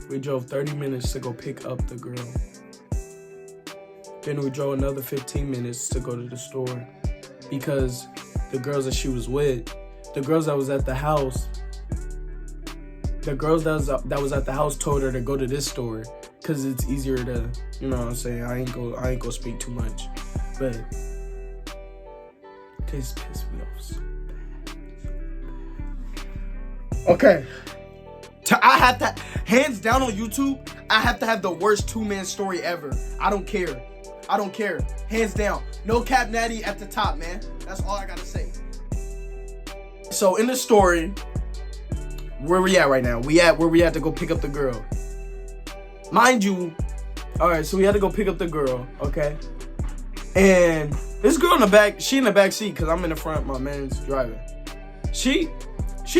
We drove 30 minutes to go pick up the girl. Then we drove another 15 minutes to go to the store because the girls that she was with, the girls that was at the house, the girls that was at the house told her to go to this store because it's easier to, you know what I'm saying? I ain't gonna speak too much, but this pissed me off so bad. Okay. I have to, hands down on YouTube, I have to have the worst two-man story ever. I don't care. Hands down. No Cap Natty at the top, man. That's all I gotta say. So in the story, where we at right now? Where we had to go pick up the girl. Mind you, alright, so we had to go pick up the girl, okay? And this girl in the back, she in the back seat because I'm in the front, my man's driving. She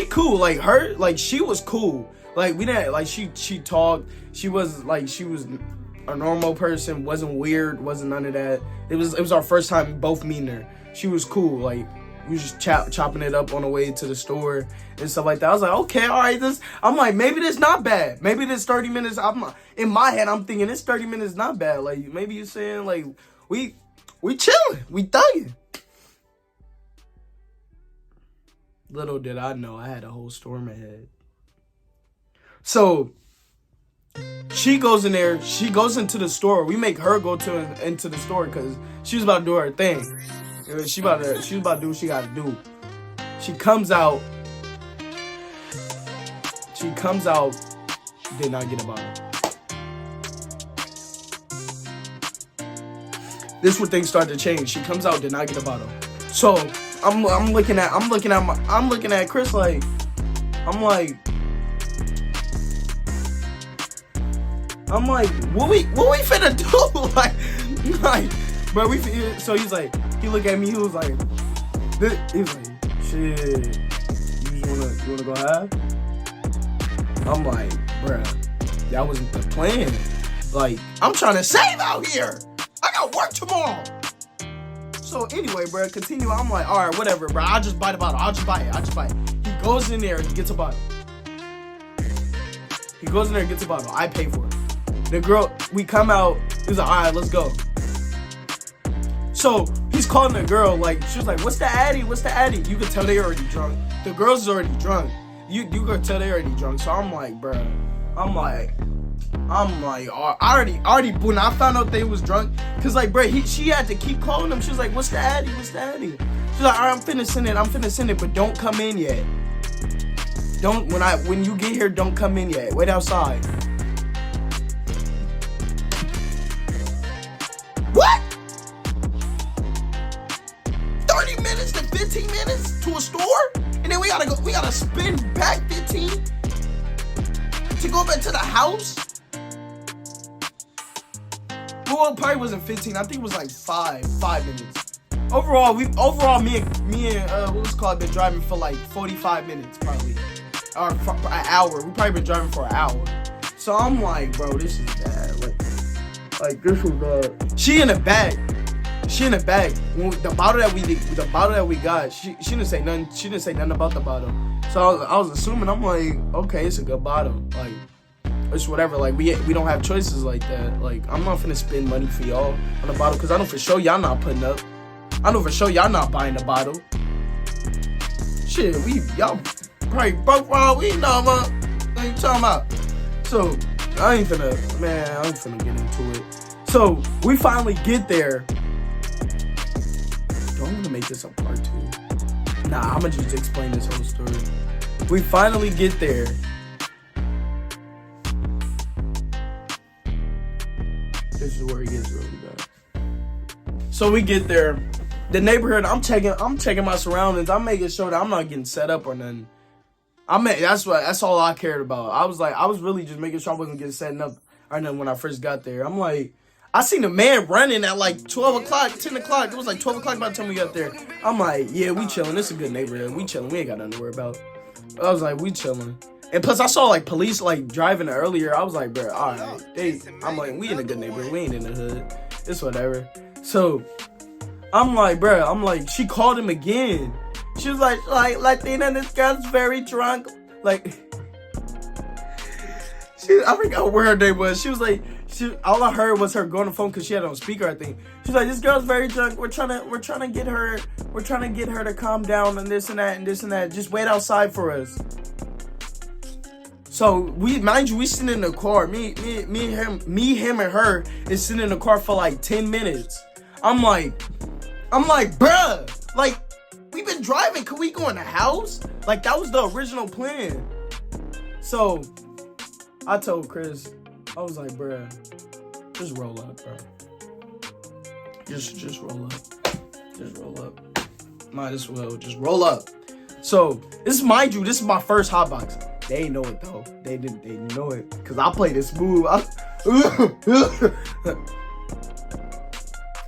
cool, like her, like she was cool. Like we didn't, like she talked, she was a normal person, wasn't weird, wasn't none of that. It was our first time both meeting her. She was cool, like we was just chopping it up on the way to the store and stuff like that. I was like, okay, all right, I'm like, maybe this not bad. Maybe this 30 minutes, in my head, I'm thinking this 30 minutes not bad. Like maybe you're saying like, we chilling, we thugging. Little did I know I had a whole storm ahead. So she goes in there, she goes into the store. We make her go into the store because she was about to do her thing. She was about to do what she gotta do. She comes out, did not get a bottle. This where things start to change. She comes out, did not get a bottle. So I'm looking at Chris like, I'm like, what we finna do? like, bro, so he's like, he looked at me, he was like, shit, you wanna go have? I'm like, bruh, that wasn't the plan. Like, I'm trying to save out here. I got work tomorrow. So anyway, bro, continue. I'm like, all right, whatever, bro. I'll just buy the bottle. I'll just buy it. He goes in there, he gets a bottle. I pay for it. The girl, we come out, he's like, all right, let's go. So he's calling the girl, like, she was like, what's the addy? You could tell they already drunk. The girl's already drunk. You could tell they already drunk. So I'm like, bro, I already, when I found out they was drunk, cause like, bro, she had to keep calling him. She was like, what's the addy? She's like, all right, I'm finna send it, but don't come in yet. When you get here, don't come in yet. Wait outside. What? 30 minutes to 15 minutes to a store? And then we gotta spin back 15 to go back to the house? Well, it probably wasn't 15. I think it was like 5 minutes. Overall, me and what was called been driving for like 45 minutes probably, or for an hour. We probably been driving for an hour. So I'm like, bro, this is bad. Like this was bad. She in the bag. When the bottle that we got, she didn't say nothing. She didn't say nothing about the bottle. So I was assuming. I'm like, okay, it's a good bottle. Like, it's whatever. Like we don't have choices like that. Like I'm not finna spend money for y'all on the bottle because I know for sure y'all not putting up. I know for sure y'all not buying the bottle. Shit, y'all probably broke wrong. We know what you talking about. So I ain't finna get into it. So we finally get there. Do I want to make this a part 2? Nah, I'm gonna just explain this whole story. We finally get there. This is where it gets really bad. So we get there. The neighborhood, I'm checking my surroundings. I'm making sure that I'm not getting set up or nothing. That's all I cared about. I was really just making sure I wasn't getting set up or nothing when I first got there. I'm like, I seen a man running at like 12 o'clock, 10 o'clock. It was like 12 o'clock by the time we got there. I'm like, yeah, we chilling. This is a good neighborhood. We chilling. We ain't got nothing to worry about. I was like, we chilling. And plus, I saw like police like driving earlier. I was like, bro, all right. I'm like, we in a good neighborhood. We ain't in the hood. It's whatever. So I'm like, she called him again. She was like, Latina, this girl's very drunk. Like, I forgot where her name was. She was like, all I heard was her go on the phone because she had it on speaker, I think. She's like, this girl's very drunk. We're trying to get her to calm down and this and that and this and that. Just wait outside for us. So we sitting in the car. Me, him, and her is sitting in the car for like 10 minutes. I'm like, bruh, like, we've been driving. Could we go in the house? Like, that was the original plan. So I told Chris, I was like, bruh, just roll up, bro. Just roll up. Just roll up. Might as well just roll up. So this is my first hotbox. They ain't know it though. They didn't know it. Cause I played it smooth.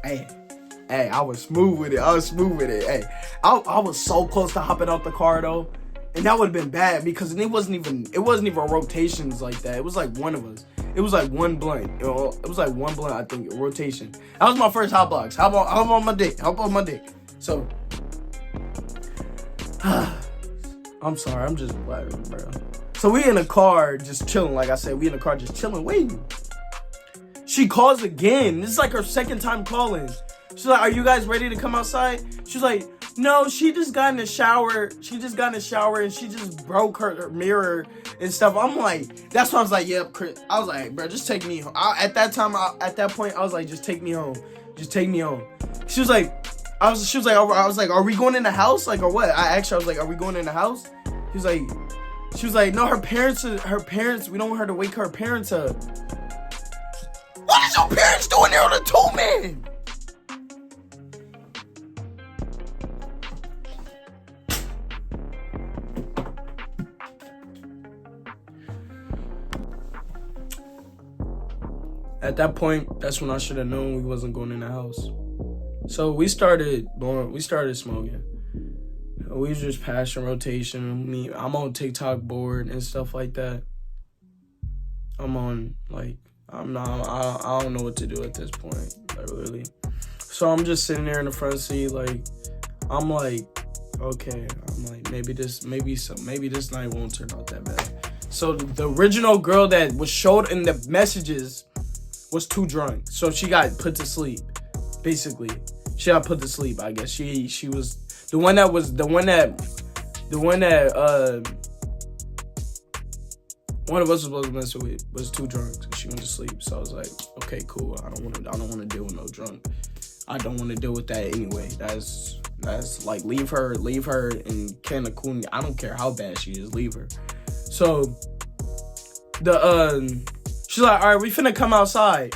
Hey, I was smooth with it. Hey, I was so close to hopping out the car though. And that would have been bad because it wasn't even rotations like that. It was like one of us. It was like one blunt. You know, it was like one blunt, I think, rotation. That was my first hotbox. How about my dick? So I'm sorry, I'm just blabbing, bro. So we in the car just chilling, like I said, we in the car just chilling, waiting. She calls again. This is like her second time calling. She's like, are you guys ready to come outside? She's like, no, she just got in the shower. And she just broke her mirror and stuff. I'm like, that's why I was like, yep, Chris. I was like, bro, just take me home. At that point, I was like, just take me home. Just take me home. She was like, I was like, are we going in the house? Like, or what? I asked her, I was like, are we going in the house? She was like, no, her parents, we don't want her to wake her parents up. What is your parents doing there on a two-man? At that point, that's when I should have known we wasn't going in the house. So we started smoking. We was just passing rotation. I'm on TikTok board and stuff like that. I don't know what to do at this point, like, really. So I'm just sitting there in the front seat, like, I'm like, okay, maybe this night won't turn out that bad. So the original girl that was showed in the messages was too drunk, so she got put to sleep. Basically, she got put to sleep. I guess she was the one that one of us was supposed to mess with was too drunk, so she went to sleep. So I was like, okay, cool. I don't want to deal with no drunk. I don't want to deal with that anyway. That's like, leave her and Ken Akuni. I don't care how bad she is, leave her. So she's like, all right, we finna come outside.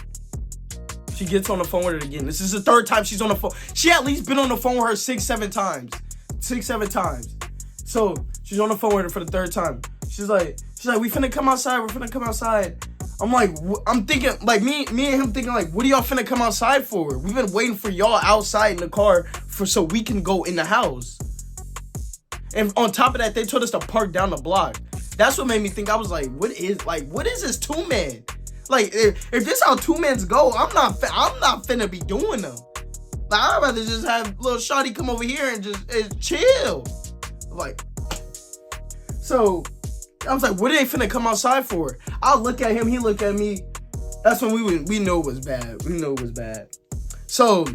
She gets on the phone with her again. This is the third time she's on the phone. She at least been on the phone with her 6-7 times. 6-7 times. So she's on the phone with her for the third time. She's like, we finna come outside. We're finna come outside. I'm like, I'm thinking, like, me and him thinking, like, what are y'all finna come outside for? We've been waiting for y'all outside in the car so we can go in the house. And on top of that, they told us to park down the block. That's what made me think. I was like, what is this two-man? Like, if this how two-mans go, I'm not finna be doing them. Like, I'd rather just have little shawty come over here and just chill. Like, so I was like, what are they finna come outside for? I'll look at him, he look at me. That's when we know it was bad. We know it was bad. So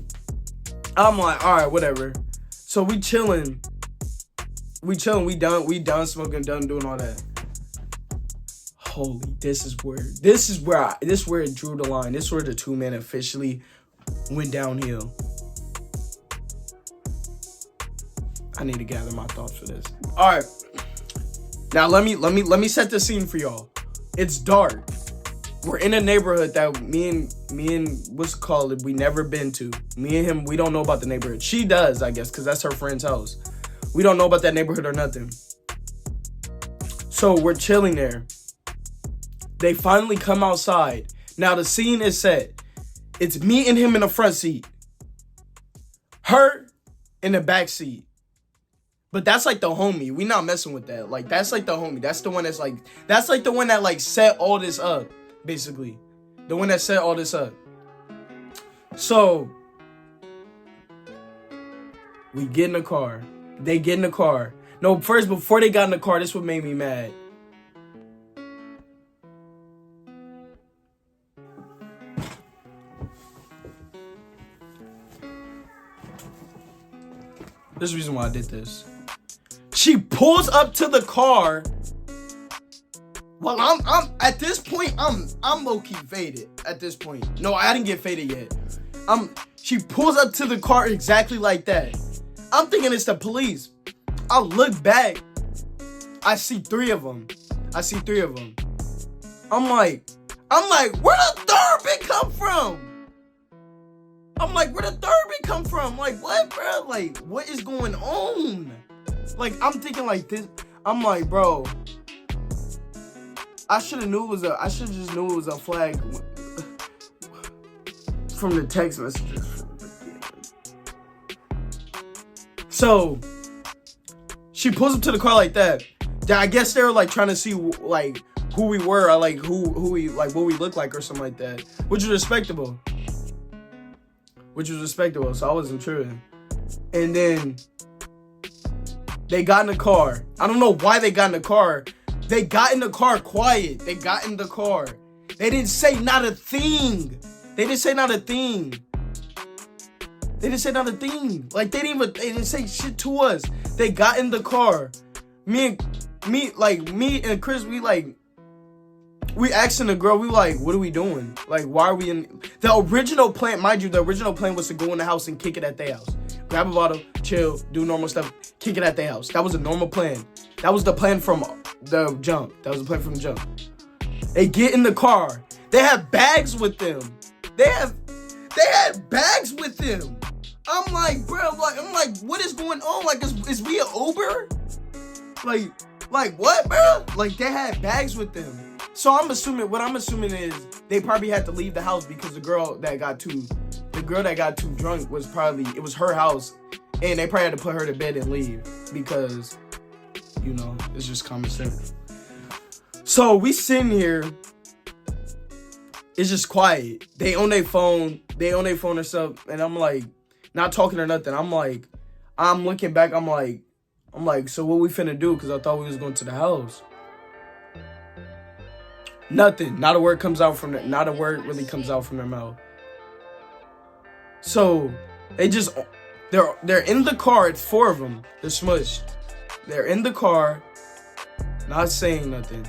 I'm like, all right, whatever. So we chilling. We done smoking, done doing all that. Holy, this is where it drew the line. This is where the two-man officially went downhill. I need to gather my thoughts for this. All right. Now let me set the scene for y'all. It's dark. We're in a neighborhood that me and what's it called, we never been to. Me and him, we don't know about the neighborhood. She does, I guess, because that's her friend's house. We don't know about that neighborhood or nothing. So we're chilling there. They finally come outside. Now the scene is set. It's me and him in the front seat. Her in the back seat. But that's like the homie. We not messing with that. Like, that's like the homie. That's the one that's like the one that like set all this up, basically. The one that set all this up. So we get in the car. They get in the car. No, first, before they got in the car, this what made me mad. There's a reason why I did this. She pulls up to the car. Well, I'm at this point, I'm low-key faded at this point. No, I didn't get faded yet. She pulls up to the car exactly like that. I'm thinking it's the police. I look back. I see three of them. I'm like, where the third bit come from? Like, what, bro? Like, what is going on? Like, I'm thinking like this. I'm like, bro, I should have just knew it was a flag from the text messages. So she pulls up to the car like that. I guess they were like trying to see like who we were, or like who we like, what we look like, or something like that, which was respectable. So I wasn't tripping. And then they got in the car. I don't know why they got in the car. They got in the car quiet. They didn't say not a thing. They didn't say not a thing. Like, they didn't say shit to us. They got in the car. Me and Chris, we asking the girl, we like, what are we doing? Like, why are we in the original plan? Mind you, the original plan was to go in the house and kick it at their house. Grab a bottle, chill, do normal stuff, kick it at their house. That was a normal plan. That was the plan from the jump. They get in the car. They have bags with them. They had bags with them. I'm like, bro, what is going on? Like, is we an Uber? Like what, bro? Like, they had bags with them. So what I'm assuming is they probably had to leave the house because the girl that got too drunk it was her house, and they probably had to put her to bed and leave because, you know, it's just common sense. So we sitting here, it's just quiet. They on their phone or something, and I'm like, not talking or nothing. I'm looking back, I'm like, so what we finna do? Because I thought we was going to the house. Nothing. Not a word really comes out from their mouth. So they're in the car. It's four of them. They're smushed. They're in the car, not saying nothing.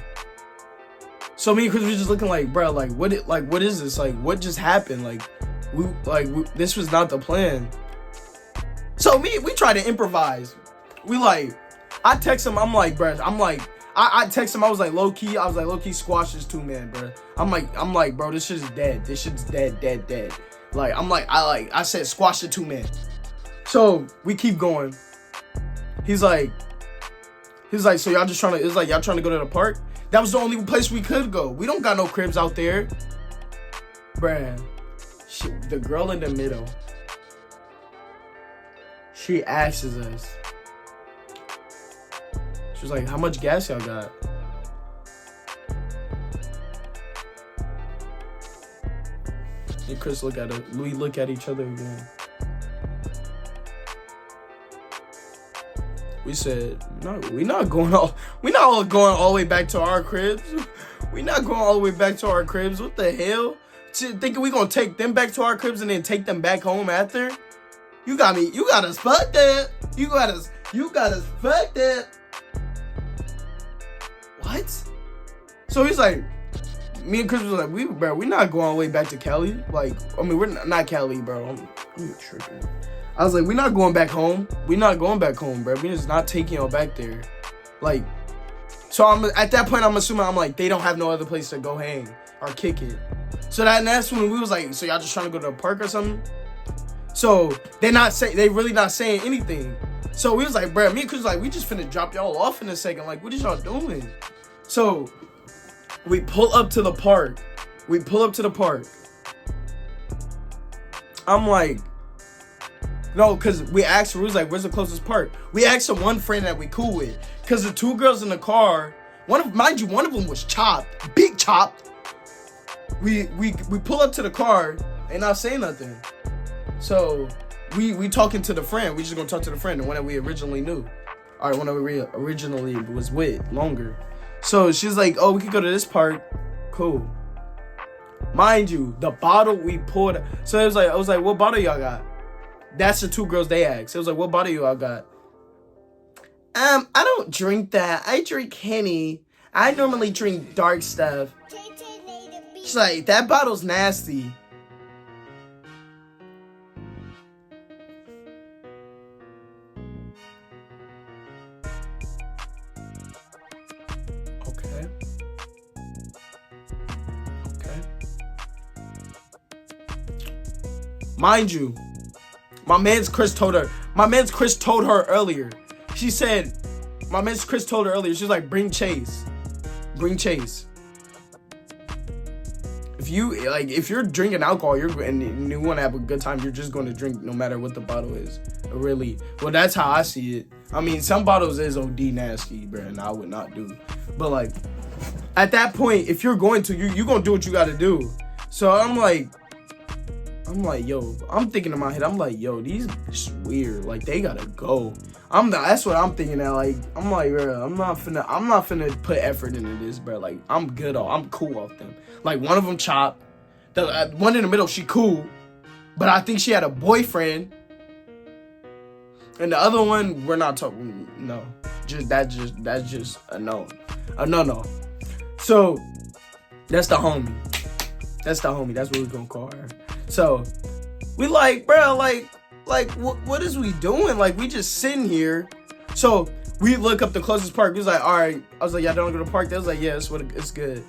So me and Chris was just looking like, bro, what is this? Like, what just happened? This was not the plan. So we tried to improvise. I text him, I'm like, bro, I text him, I was like, low key, squash this 2-man, bro. I'm like, bro, this shit's dead. This shit's dead. I said, squash the 2-man. So we keep going. He's like, so y'all just trying to go to the park? That was the only place we could go. We don't got no cribs out there. Bruh, the girl in the middle, she asks us, she was like, how much gas y'all got? And Chris look at it. We look at each other again. We said, no, we not going all the way back to our cribs. We not going all the way back to our cribs. What the hell? Thinking we gonna take them back to our cribs and then take them back home after? You got us fucked up. You got us fucked up. What? So he's like, me and Chris was like, we not going all the way back to Cali. We're not Cali, bro. I'm tripping. I was like, we're not going back home. We're not going back home, bro. We just not taking y'all back there. So at that point, I'm assuming they don't have no other place to go hang or kick it. So that's when we was like, so y'all just trying to go to a park or something? So they really not saying anything. So we was like, bro, me and Chris was like, we just finna drop y'all off in a second. Like, what is y'all doing? So we pull up to the park. I'm like, no, because we asked her, we was like, where's the closest park? We asked her one friend that we cool with. Because the two girls in the car, mind you, one of them was chopped, big chopped. We pull up to the car and not say nothing. So we talking to the friend. We just gonna talk to the friend, the one that we originally knew. All right, one that we originally was with longer. So she's like, oh, we could go to this park. Cool. Mind you, the bottle we poured. So I was like, what bottle y'all got? That's the 2 girls they asked. It was like, what bottle you all got? I don't drink that. I drink Henny. I normally drink dark stuff. She's like, that bottle's nasty. Okay. Mind you, my man's Chris told her earlier. She said, my man's Chris told her earlier, she was like, bring Chase. Bring Chase. If you're drinking alcohol, and you want to have a good time, you're just going to drink no matter what the bottle is. Really. Well, that's how I see it. I mean, some bottles is OD nasty, bro, and I would not do. But like, at that point, if you're going to, you're going to do what you got to do. So I'm like, yo, I'm thinking in my head, I'm like, yo, these is weird. Like, they gotta go. That's what I'm thinking now. Like, I'm like, bro, I'm not finna put effort into this, bro. Like, I'm cool off them. Like, one of them chopped. The one in the middle, she cool. But I think she had a boyfriend. And the other one, we're not talking, no. That's just a no. A no. So, that's the homie. That's what we're gonna call her. So, we like, bro, like, what is we doing? Like, we just sitting here. So, we look up the closest park. We was like, all right. I was like, y'all don't go to the park? They was like, yeah, it's good.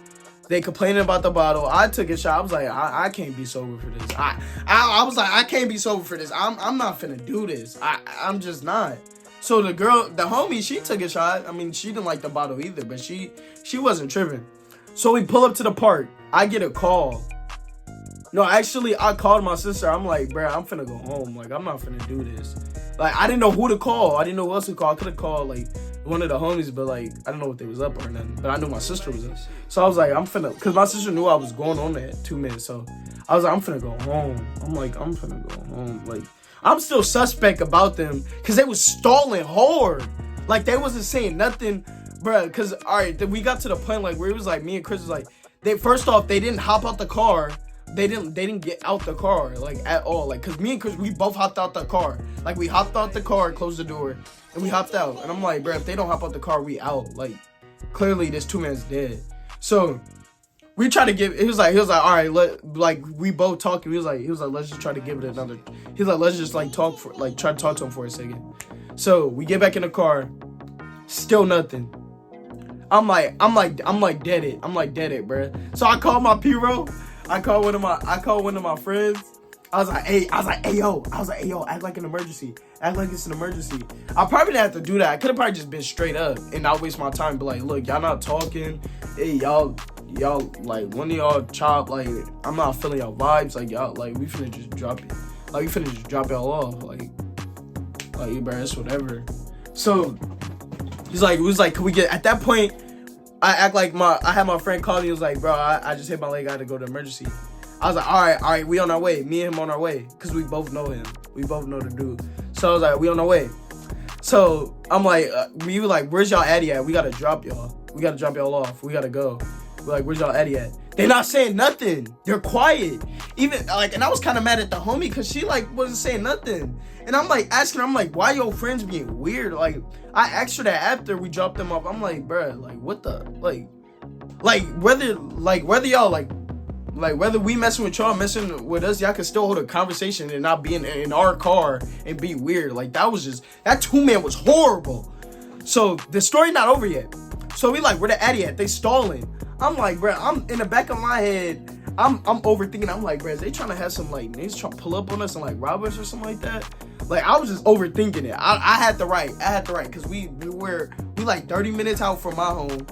They complaining about the bottle. I took a shot. I was like, I can't be sober for this. I was like, I can't be sober for this. I'm not finna do this. I'm just not. So, the homie, she took a shot. I mean, she didn't like the bottle either, but she wasn't tripping. So, we pull up to the park. I get a call. No, actually, I called my sister. I'm like, bro, I'm finna go home. Like, I'm not finna do this. Like, I didn't know who to call. I didn't know who else to call. I could have called, like, one of the homies, but, like, I don't know what they was up or nothing. But I knew my sister was up. So I was like, because my sister knew I was going on that 2 minutes. So I was like, I'm finna go home. I'm finna go home. Like, I'm still suspect about them because they was stalling hard. Like, they wasn't saying nothing, bro. Because, all right, we got to the point, like, where it was like, me and Chris was like, first off, they didn't hop out the car. They didn't get out the car, like, at all. Like, cause me and Chris, we both hopped out the car. Like, we hopped out the car, closed the door, and we hopped out. And I'm like, bro, if they don't hop out the car, we out. Like, clearly this 2 man's dead. So we tried to he was like, all right, we both talking. He was like, let's just try to give it another. He's like, let's just like try to talk to him for a second. So we get back in the car, still nothing. I'm like dead it. I'm like dead it, bro. So I called my P-Roll. I called one of my friends. I was like, hey, yo, act like an emergency. Act like it's an emergency. I probably didn't have to do that. I could have probably just been straight up and not waste my time. But like, look, y'all not talking. Hey, y'all, like, one of y'all chop. Like, I'm not feeling y'all vibes. Like, y'all, like, we finna just drop it. Like, we finna just drop y'all off. Like, bro, it's whatever. So he was like, can we get at that point? I had my friend call me. He was like, bro, I just hit my leg. I had to go to emergency. I was like, all right, we on our way. Me and him on our way. Because we both know him. We both know the dude. So I was like, we on our way. So I'm like, we were like, where's y'all Addy at? We got to drop y'all. We got to drop y'all off. We got to go. We're like, where's y'all Addy at? They're not saying nothing. They're quiet. Even, like, and I was kind of mad at the homie because she, like, wasn't saying nothing. And I'm, like, asking her, I'm like, why your friends being weird? Like, I asked her that after we dropped them off. I'm like, bruh, like, what the, whether y'all, like, whether we messing with y'all, messing with us, y'all can still hold a conversation and not be in our car and be weird. Like, that 2 man was horrible. So, the story not over yet. So, we like, where the Addy at? They stalling. I'm like, bro, I'm in the back of my head, I'm overthinking. I'm like, bro, is they trying to have some, like, niggas trying to pull up on us and, like, rob us or something like that? Like, I was just overthinking it. I had the right, because we like 30 minutes out from my home.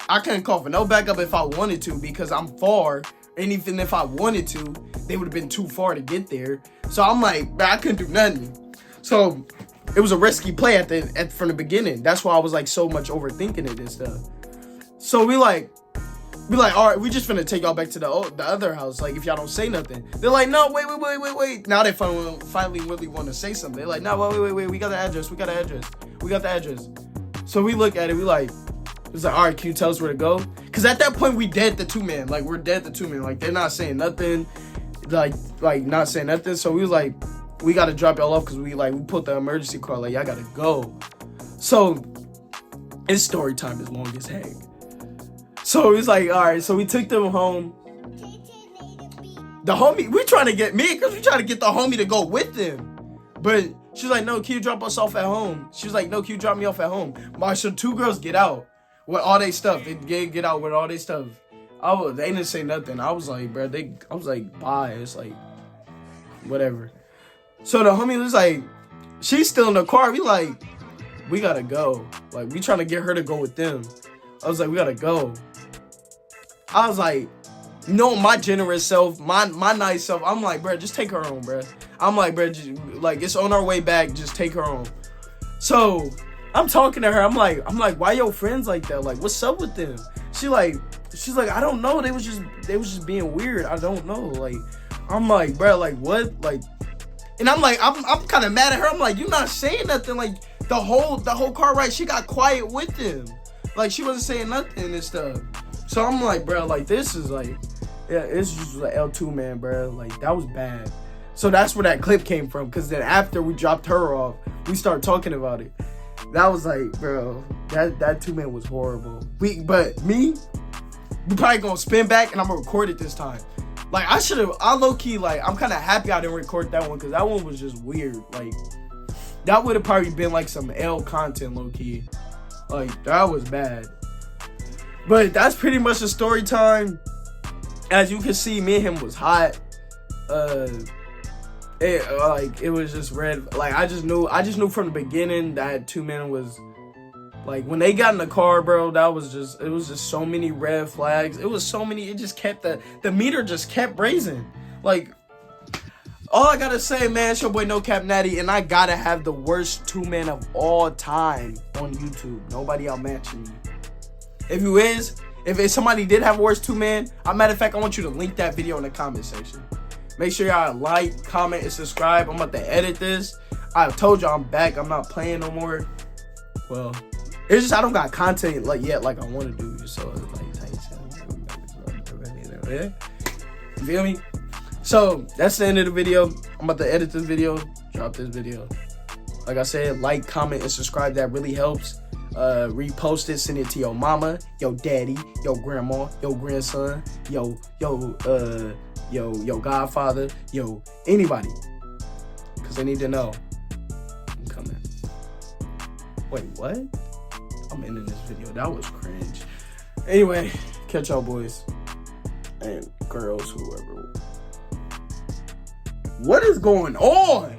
I couldn't call for no backup if I wanted to because I'm far. And even if I wanted to, they would have been too far to get there. So I'm like, bro, I couldn't do nothing. So it was a risky play from the beginning. That's why I was like so much overthinking it and stuff. So we like, all right, we just finna take y'all back to the other house. Like, if y'all don't say nothing. They're like, no, wait. Now they finally really want to say something. They're like, no, wait. We got the address. So we look at it. We like, it's like, all right, can you tell us where to go? Because at that point, we dead the 2 man. Like, we're dead the 2 man. Like, they're not saying nothing. Like not saying nothing. So we was like, we gotta drop y'all off because we put the emergency call, like, y'all gotta go. So it's story time is long as heck. So it's like, all right, so we took them home. The homie, we trying to get the homie to go with them. But she's like, no, can you drop us off at home? She was like, no, can you drop me off at home? So 2 girls get out with all their stuff. They get out with all their stuff. They didn't say nothing. I was like, bro, I was like, bye. It's like, whatever. So the homie was like, she's still in the car. We gotta go. Like, we trying to get her to go with them. I was like, we gotta go. I was like, my generous self, my nice self. I'm like, bro, just take her home, bro. I'm like, bro, it's on our way back. Just take her home. So I'm talking to her. I'm like, why your friends like that? Like, what's up with them? She's like, I don't know. They was just being weird. I don't know. Like, I'm like, bro, like what? Like, and I'm like, I'm kind of mad at her. I'm like, you not saying nothing. Like the whole car ride, she got quiet with them. Like, she wasn't saying nothing and stuff. So I'm like, bro, like, this is like, yeah, it's just like L2, man, bro. Like, that was bad. So that's where that clip came from. Because then after we dropped her off, we started talking about it. That was like, bro, that 2 man was horrible. But we probably gonna spin back and I'm gonna record it this time. Like, I low-key, like, I'm kind of happy I didn't record that one because that one was just weird. Like, that would have probably been like some L content, low-key. Like, that was bad. But that's pretty much the story time. As you can see, me and him was hot. It was just red. Like, I just knew from the beginning that 2 men was, like, when they got in the car, bro, it was just so many red flags. It was so many, it just kept, the meter just kept raising. Like, all I gotta say, man, it's your boy No Cap Natty, and I gotta have the worst 2 men of all time on YouTube. Nobody outmatching me. If somebody did have a worst 2 man, matter of fact, I want you to link that video in the comment section. Make sure y'all like, comment, and subscribe. I'm about to edit this. I told y'all I'm back. I'm not playing no more. Well, it's just I don't got content yet like I want to do. So you feel me? So that's the end of the video. I'm about to edit this video, drop this video. Like I said, like, comment, and subscribe. That really helps. Repost it, send it to your mama, your daddy, your grandma, your grandson, your godfather, anybody, because they need to know I'm coming. Wait, what? I'm ending this video. That was cringe. Anyway, catch y'all boys and girls, whoever. What is going on?